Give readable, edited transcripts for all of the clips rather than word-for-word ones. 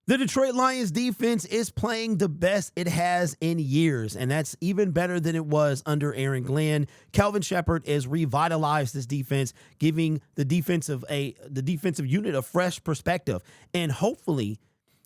The Detroit Lions defense is playing the best it has in years, and that's even better than it was under Aaron Glenn. Kelvin Shepherd has revitalized this defense, giving the defensive unit a fresh perspective, and hopefully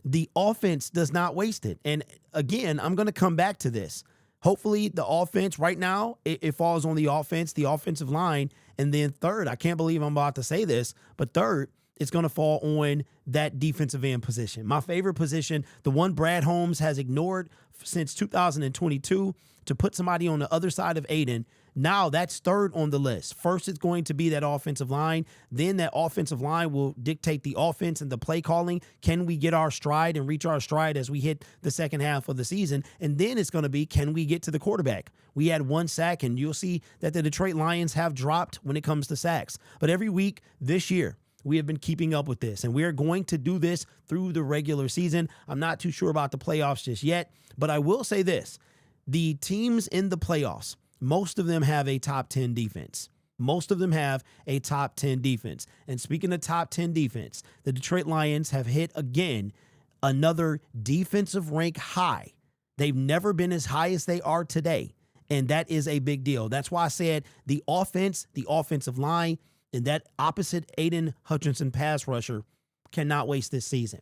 the offense does not waste it. And again, I'm going to come back to this. Hopefully the offense right now, it falls on the offensive line, and then third, I can't believe I'm about to say this, but third, it's going to fall on that defensive end position. My favorite position, the one Brad Holmes has ignored since 2022 to put somebody on the other side of Aiden. Now that's third on the list. First, it's going to be that offensive line. Then that offensive line will dictate the offense and the play calling. Can we get our stride and reach our stride as we hit the second half of the season? And then it's going to be, can we get to the quarterback? We had one sack, and you'll see that the Detroit Lions have dropped when it comes to sacks. But every week this year, we have been keeping up with this, and we are going to do this through the regular season. I'm not too sure about the playoffs just yet, but I will say this. The teams in the playoffs, most of them have a top 10 defense. Most of them have a top 10 defense. And speaking of top 10 defense, the Detroit Lions have hit, again, another defensive rank high. They've never been as high as they are today, and that is a big deal. That's why I said the offense, the offensive line, and that opposite Aiden Hutchinson pass rusher cannot waste this season.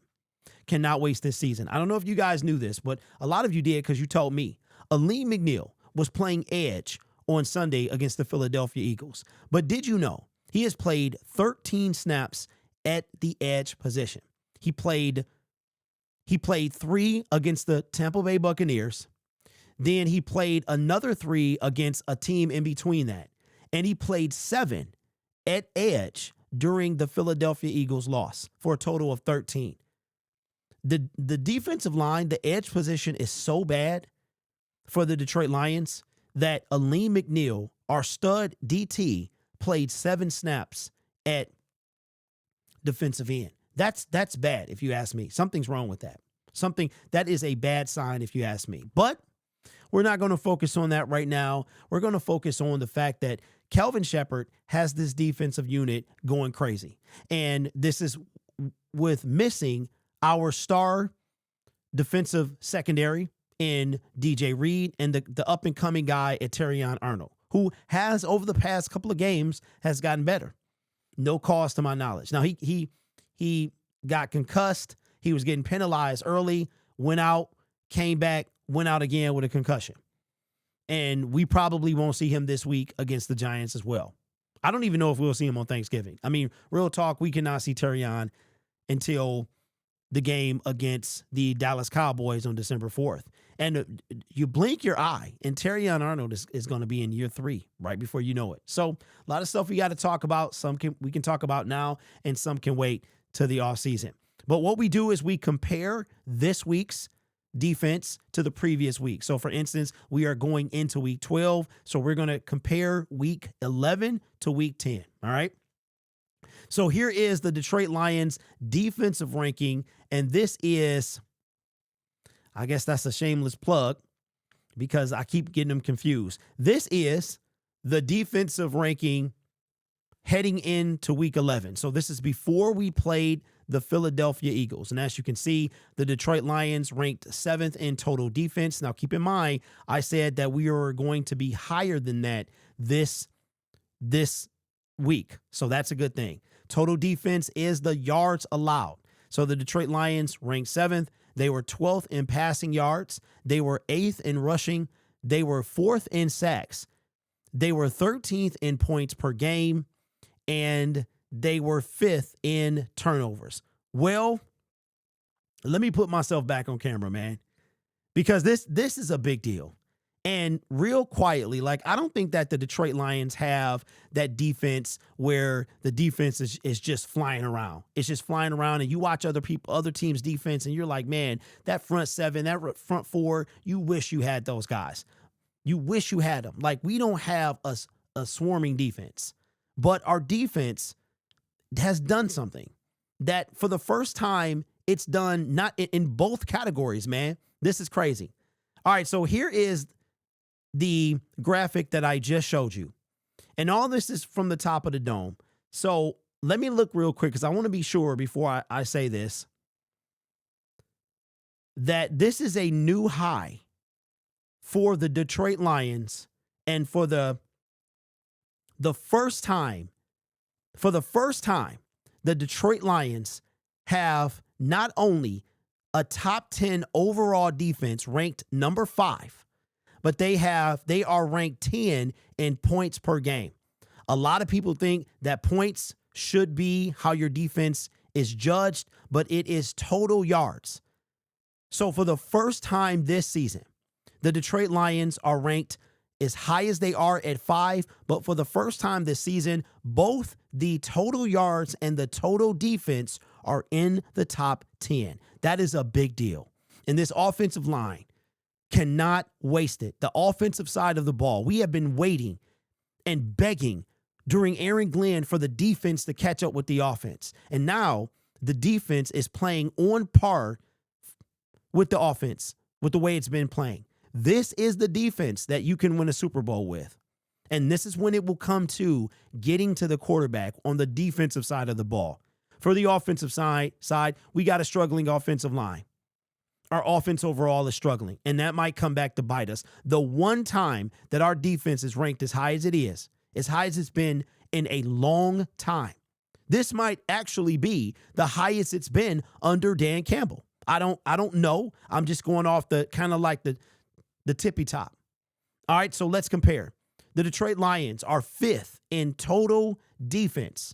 Cannot waste this season. I don't know if you guys knew this, but a lot of you did because you told me. Aleem McNeil was playing edge on Sunday against the Philadelphia Eagles. But did you know he has played 13 snaps at the edge position? He played 3 against the Tampa Bay Buccaneers. Then he played another 3 against a team in between that. And he played 7 at edge during the Philadelphia Eagles loss for a total of 13. The defensive line, the edge position is so bad for the Detroit Lions that Aleem McNeil, our stud DT, played 7 snaps at defensive end. That's bad if you ask me. Something's wrong with that. That is a bad sign if you ask me. But we're not going to focus on that right now. We're going to focus on the fact that Kelvin Shepherd has this defensive unit going crazy. And this is with missing our star defensive secondary in DJ Reed and the up-and-coming guy at Terrion Arnold, who has, over the past couple of games, has gotten better. No cause to my knowledge. Now, he got concussed. He was getting penalized early, went out, came back, went out again with a concussion. And we probably won't see him this week against the Giants as well. I don't even know if we'll see him on Thanksgiving. I mean, real talk, we cannot see Terrion until the game against the Dallas Cowboys on December 4th. And you blink your eye, and Terrion Arnold is going to be in year 3 right before you know it. So a lot of stuff we got to talk about. We can talk about now, and some can wait to the offseason. But what we do is we compare this week's defense to the previous week. So, for instance, we are going into week 12. So we're going to compare week 11 to week 10. All right. So here is the Detroit Lions defensive ranking. And this is, I guess that's a shameless plug because I keep getting them confused. This is the defensive ranking heading into week 11. So this is before we played the Philadelphia Eagles. And as you can see, the Detroit Lions ranked 7th in total defense. Now, keep in mind, I said that we are going to be higher than that this week. So that's a good thing. Total defense is the yards allowed. So the Detroit Lions ranked 7th. They were 12th in passing yards. They were 8th in rushing. They were 4th in sacks. They were 13th in points per game. And they were 5th in turnovers. Well, let me put myself back on camera, man, because this is a big deal. And real quietly, like, I don't think that the Detroit Lions have that defense where the defense is just flying around. It's just flying around, and you watch other teams' defense, and you're like, man, that front 7, that front 4, you wish you had those guys. You wish you had them. Like, we don't have a swarming defense, but our defense has done something that for the first time it's done not in both categories, man. This is crazy. All right, so here is the graphic that I just showed you. And all this is from the top of the dome. So let me look real quick because I want to be sure before I say this. that this is a new high for the Detroit Lions, and for the first time, the Detroit Lions have not only a top 10 overall defense ranked number 5, but they are ranked 10 in points per game. A lot of people think that points should be how your defense is judged, but it is total yards. So for the first time this season, the Detroit Lions are ranked as high as they are at 5, but for the first time this season, both the total yards and the total defense are in the top 10. That is a big deal. And this offensive line cannot waste it. The offensive side of the ball, we have been waiting and begging during Aaron Glenn for the defense to catch up with the offense. And now the defense is playing on par with the offense, with the way it's been playing. This is the defense that you can win a Super Bowl with. And this is when it will come to getting to the quarterback on the defensive side of the ball. For the offensive side, we got a struggling offensive line. Our offense overall is struggling, and that might come back to bite us. The one time that our defense is ranked as high as it is, as high as it's been in a long time, this might actually be the highest it's been under Dan Campbell. I don't know. I'm just going off the kind of like the tippy top. All right, so let's compare. The Detroit Lions are 5th in total defense.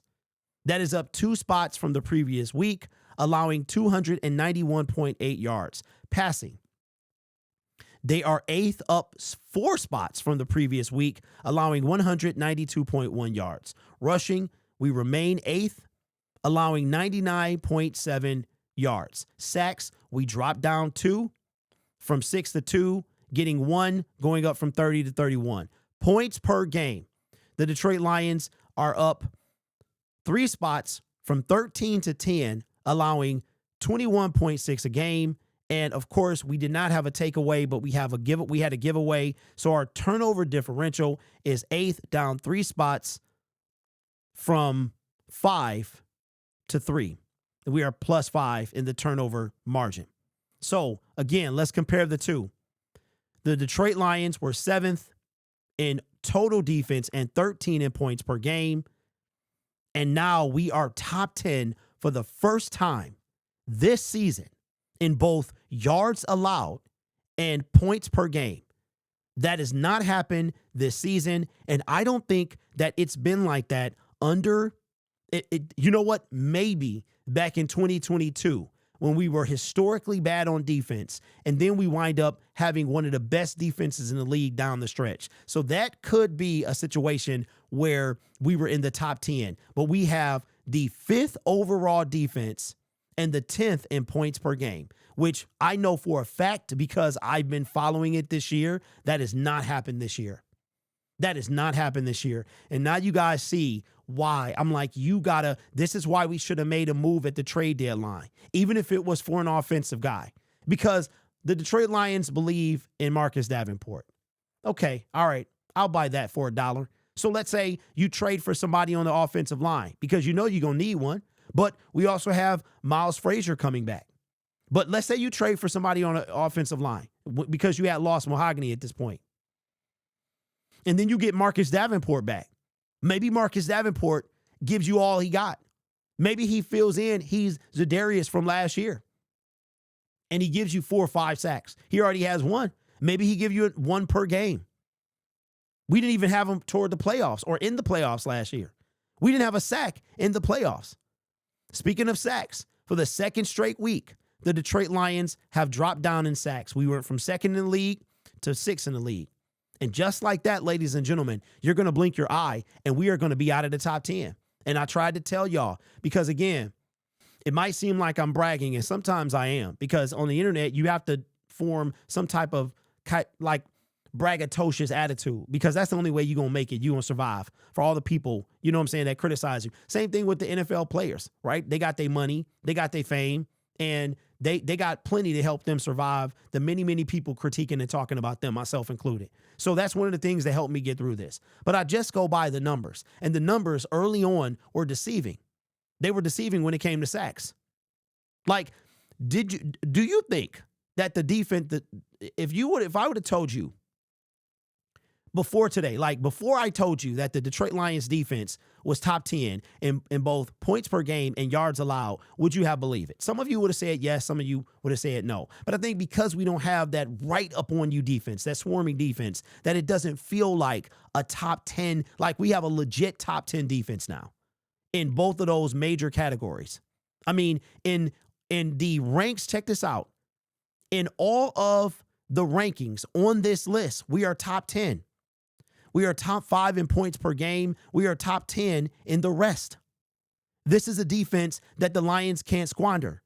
That is up 2 spots from the previous week, allowing 291.8 yards. Passing, they are 8th, up 4 spots from the previous week, allowing 192.1 yards. Rushing, we remain 8th, allowing 99.7 yards. Sacks, we drop down 2 from 6 to 2, getting 1, going up from 30 to 31. Points per game, the Detroit Lions are up 3 spots from 13 to 10, allowing 21.6 a game. And of course, we did not have a takeaway, but we had a giveaway. So our turnover differential is 8th, down 3 spots from 5 to 3. We are +5 in the turnover margin. So again, let's compare the two. The Detroit Lions were 7th in total defense and 13 in points per game. And now we are top 10 for the first time this season in both yards allowed and points per game. That has not happened this season, and I don't think that it's been like that under it. You know what? Maybe back in 2022 when we were historically bad on defense, and then we wind up having one of the best defenses in the league down the stretch. So that could be a situation where we were in the top 10, but we have the 5th overall defense and the 10th in points per game, which I know for a fact because I've been following it this year. That has not happened this year. That has not happened this year. And now you guys see why. I'm like, this is why we should have made a move at the trade deadline, even if it was for an offensive guy, because the Detroit Lions believe in Marcus Davenport. Okay, all right, I'll buy that for $1. So let's say you trade for somebody on the offensive line because you know you're going to need one, but we also have Miles Frazier coming back. But let's say you trade for somebody on an offensive line because you had lost Mahogany at this point. And then you get Marcus Davenport back. Maybe Marcus Davenport gives you all he got. Maybe he fills in. He's Za'Darius from last year. And he gives you 4 or 5 sacks. He already has 1. Maybe he gives you 1 per game. We didn't even have him toward the playoffs or in the playoffs last year. We didn't have a sack in the playoffs. Speaking of sacks, for the second straight week, the Detroit Lions have dropped down in sacks. We went from 2nd in the league to 6th in the league. And just like that, ladies and gentlemen, you're going to blink your eye and we are going to be out of the top 10. And I tried to tell y'all because, again, it might seem like I'm bragging, and sometimes I am, because on the internet, you have to form some type of like braggadocious attitude, because that's the only way you're going to make it. You're going to survive. For all the people, you know what I'm saying, that criticize you. Same thing with the NFL players, right? They got their money, they got their fame, and they got plenty to help them survive the many, many people critiquing and talking about them, myself included. So that's one of the things that helped me get through this. But I just go by the numbers, and the numbers early on were deceiving. They were deceiving when it came to sacks. Like, do you think that the defense, if I would have told you before today, like before I told you that the Detroit Lions defense was top 10 in both points per game and yards allowed, would you have believed it? Some of you would have said yes, some of you would have said no. But I think because we don't have that right up on you defense, that swarming defense, that it doesn't feel like a top 10, like we have a legit top 10 defense now in both of those major categories. I mean, in the ranks, check this out. In all of the rankings on this list, we are top 10. We are top 5 in points per game. We are top 10 in the rest. This is a defense that the Lions can't squander.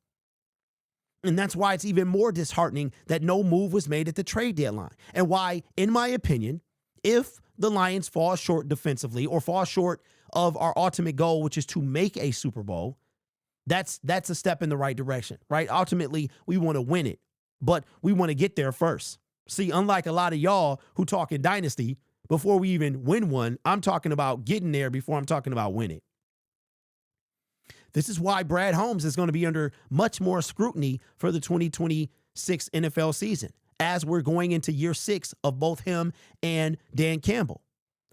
And that's why it's even more disheartening that no move was made at the trade deadline. And why, in my opinion, if the Lions fall short defensively or fall short of our ultimate goal, which is to make a Super Bowl, that's a step in the right direction, right? Ultimately, we want to win it, but we want to get there first. See, unlike a lot of y'all who talk in dynasty, before we even win one, I'm talking about getting there before I'm talking about winning. This is why Brad Holmes is going to be under much more scrutiny for the 2026 NFL season as we're going into year 6 of both him and Dan Campbell.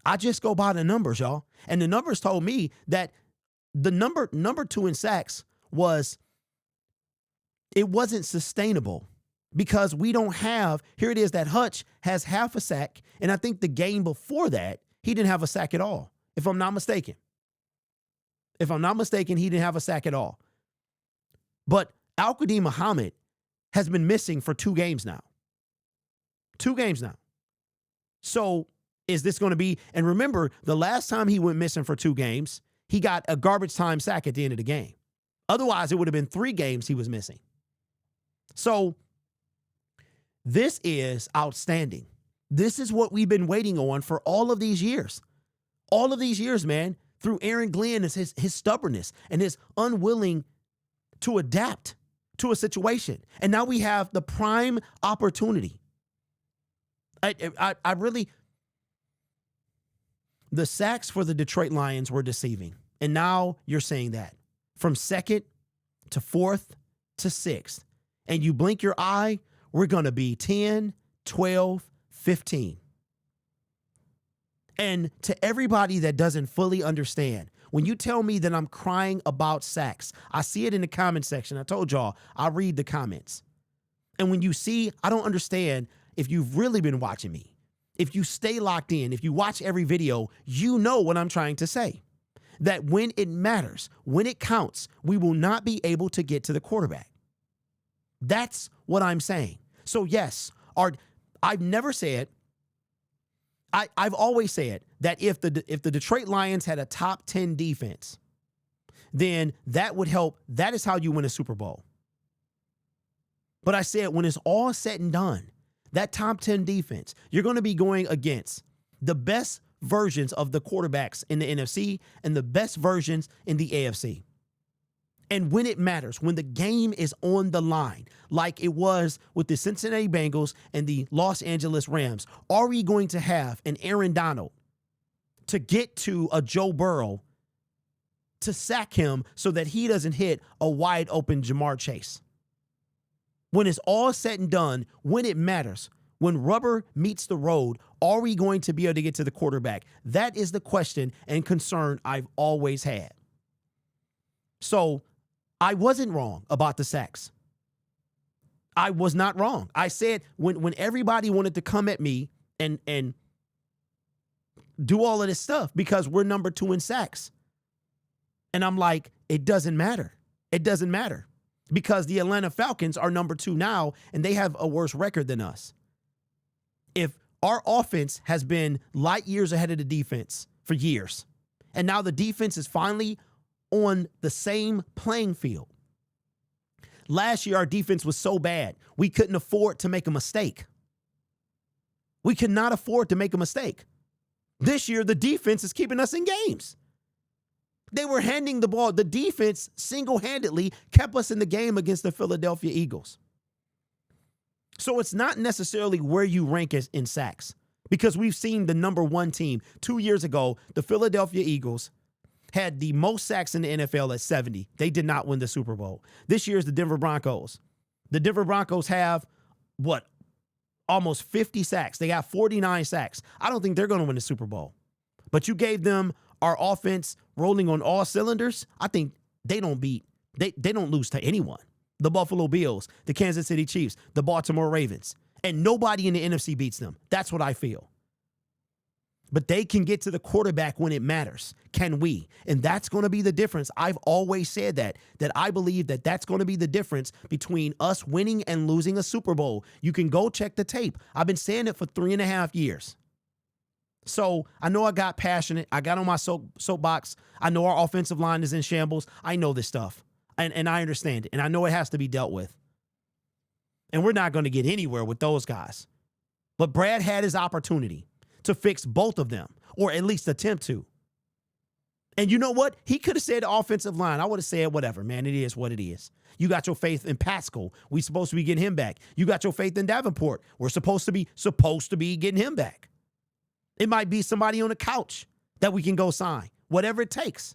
I just go by the numbers, y'all. And the numbers told me that the number 2 in sacks wasn't sustainable. Because we don't have, here it is that Hutch has half a sack, and I think the game before that, he didn't have a sack at all, if I'm not mistaken. If I'm not mistaken, he didn't have a sack at all. But Al-Qadim Muhammad has been missing for 2 games now. 2 games now. So is this going to be, and remember, the last time he went missing for 2 games, he got a garbage time sack at the end of the game. Otherwise, it would have been 3 games he was missing. So this is outstanding. This is what we've been waiting on for all of these years. All of these years, man, through Aaron Glenn is his stubbornness and his unwilling to adapt to a situation. And now we have the prime opportunity. I really, the sacks for the Detroit Lions were deceiving. And now you're saying that from 2nd to 4th to 6th. And you blink your eye, we're going to be 10, 12, 15. And to everybody that doesn't fully understand, when you tell me that I'm crying about sacks, I see it in the comment section. I told y'all, I read the comments. And when you see, I don't understand if you've really been watching me. If you stay locked in, if you watch every video, you know what I'm trying to say. That when it matters, when it counts, we will not be able to get to the quarterback. That's what I'm saying. So yes, I've never said, I've always said that if the Detroit Lions had a top 10 defense, then that would help. That is how you win a Super Bowl. But I said when it's all said and done, that top 10 defense, you're going to be going against the best versions of the quarterbacks in the NFC and the best versions in the AFC. And when it matters, when the game is on the line, like it was with the Cincinnati Bengals and the Los Angeles Rams, are we going to have an Aaron Donald to get to a Joe Burrow to sack him so that he doesn't hit a wide open Jamar Chase? When it's all said and done, when it matters, when rubber meets the road, are we going to be able to get to the quarterback? That is the question and concern I've always had. So I wasn't wrong about the sacks. I was not wrong. I said when everybody wanted to come at me and do all of this stuff because we're number 2 in sacks. And I'm like, it doesn't matter. It doesn't matter because the Atlanta Falcons are number 2 now and they have a worse record than us. If our offense has been light years ahead of the defense for years, and now the defense is finally on the same playing field. Last year, our defense was so bad, we couldn't afford to make a mistake. We could not afford to make a mistake. This year, the defense is keeping us in games. They were handing the ball. The defense single-handedly kept us in the game against the Philadelphia Eagles. So it's not necessarily where you rank as in sacks because we've seen the number 1 team 2 years ago, the Philadelphia Eagles, had the most sacks in the NFL at 70. They did not win the Super Bowl. This year is the Denver Broncos. The Denver Broncos have what, almost 50 sacks. They got 49 sacks. I don't think they're going to win the Super Bowl. But you gave them our offense rolling on all cylinders. I think they don't lose to anyone. The Buffalo Bills, the Kansas City Chiefs, the Baltimore Ravens. And nobody in the NFC beats them. That's what I feel. But they can get to the quarterback when it matters. Can we? And that's going to be the difference. I've always said that I believe that that's going to be the difference between us winning and losing a Super Bowl. You can go check the tape. I've been saying it for 3.5 years. So I know I got passionate. I got on my soapbox. I know our offensive line is in shambles. I know this stuff. And I understand it. And I know it has to be dealt with. And we're not going to get anywhere with those guys. But Brad had his opportunity to fix both of them, or at least attempt to. And you know what? He could have said offensive line. I would have said whatever, man. It is what it is. You got your faith in Pascal. We supposed to be getting him back. You got your faith in Davenport. We're supposed to be getting him back. It might be somebody on the couch that we can go sign, whatever it takes.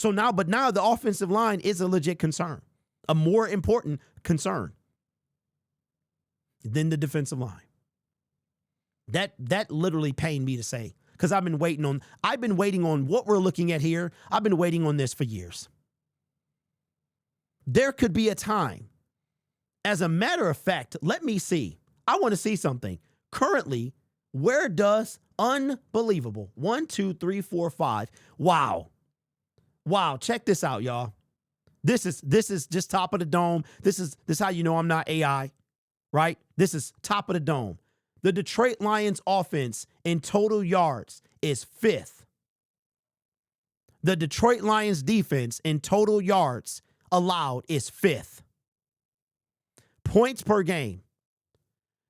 But now the offensive line is a legit concern, a more important concern than the defensive line. That literally pained me to say, because I've been waiting on what we're looking at here. I've been waiting on this for years. There could be a time. As a matter of fact, let me see. I want to see something. Currently, where does unbelievable 1, 2, 3, 4, 5? Wow. Check this out, y'all. This is just top of the dome. This is how you know I'm not AI, right? This is top of the dome. The Detroit Lions offense in total yards is 5th. The Detroit Lions defense in total yards allowed is 5th. Points per game.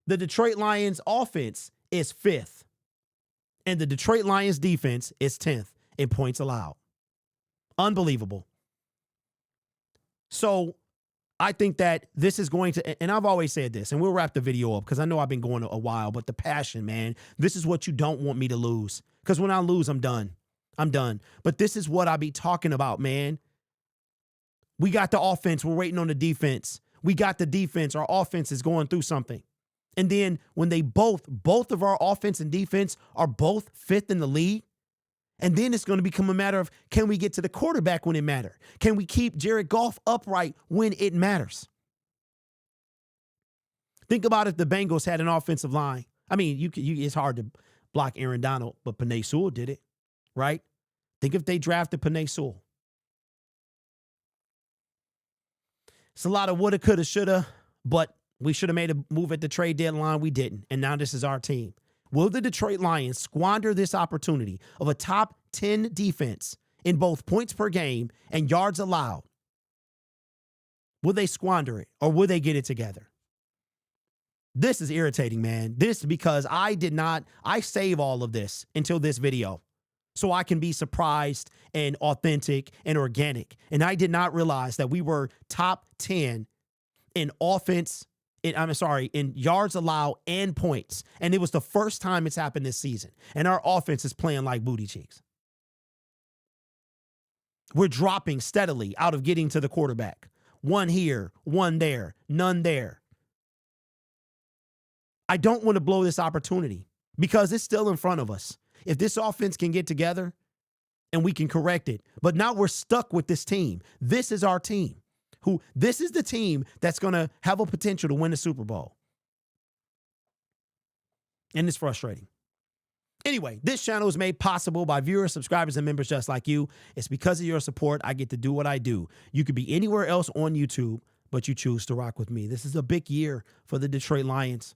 The Detroit Lions offense is 5th. And the Detroit Lions defense is 10th in points allowed. Unbelievable. So I think that this is going to, and I've always said this, and we'll wrap the video up because I know I've been going a while, but the passion, man, this is what you don't want me to lose. Because when I lose, I'm done. But this is what I be talking about, man. We got the offense. We're waiting on the defense. We got the defense. Our offense is going through something. And then when they both of our offense and defense are both 5th in the league, and then it's going to become a matter of, can we get to the quarterback when it matters? Can we keep Jared Goff upright when it matters? Think about if the Bengals had an offensive line. I mean, it's hard to block Aaron Donald, but Penei Sewell did it, right? Think if they drafted Penei Sewell. It's a lot of woulda, coulda, shoulda, but we should have made a move at the trade deadline. We didn't, and now this is our team. Will the Detroit Lions squander this opportunity of a top 10 defense in both points per game and yards allowed? Will they squander it, or will they get it together? This is irritating, man. This because I save all of this until this video so I can be surprised and authentic and organic. And I did not realize that we were top 10 in offense, in yards allowed and points. And it was the first time it's happened this season. And our offense is playing like booty cheeks. We're dropping steadily out of getting to the quarterback. One here, one there, none there. I don't want to blow this opportunity because it's still in front of us. If this offense can get together and we can correct it, but now we're stuck with this team. This is our team. This is the team that's going to have a potential to win the Super Bowl. And it's frustrating. Anyway, this channel is made possible by viewers, subscribers, and members just like you. It's because of your support I get to do what I do. You could be anywhere else on YouTube, but you choose to rock with me. This is a big year for the Detroit Lions.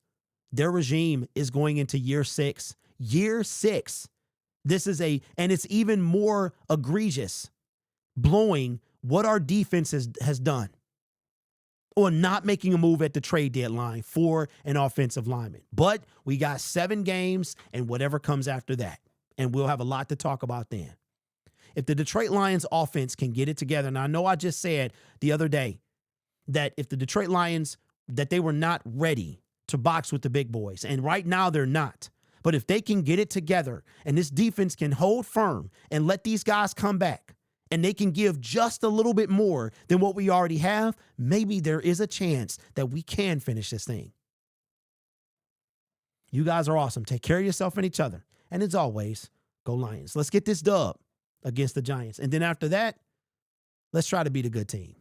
Their regime is going into year 6. Year 6. And it's even more egregious, blowing what our defense has done, or not making a move at the trade deadline for an offensive lineman. But we got 7 games and whatever comes after that. And we'll have a lot to talk about then. If the Detroit Lions offense can get it together, and I know I just said the other day that if the Detroit Lions, that they were not ready to box with the big boys. And right now they're not. But if they can get it together and this defense can hold firm and let these guys come back, and they can give just a little bit more than what we already have, maybe there is a chance that we can finish this thing. You guys are awesome. Take care of yourself and each other. And as always, go Lions. Let's get this dub against the Giants. And then after that, let's try to be the good team.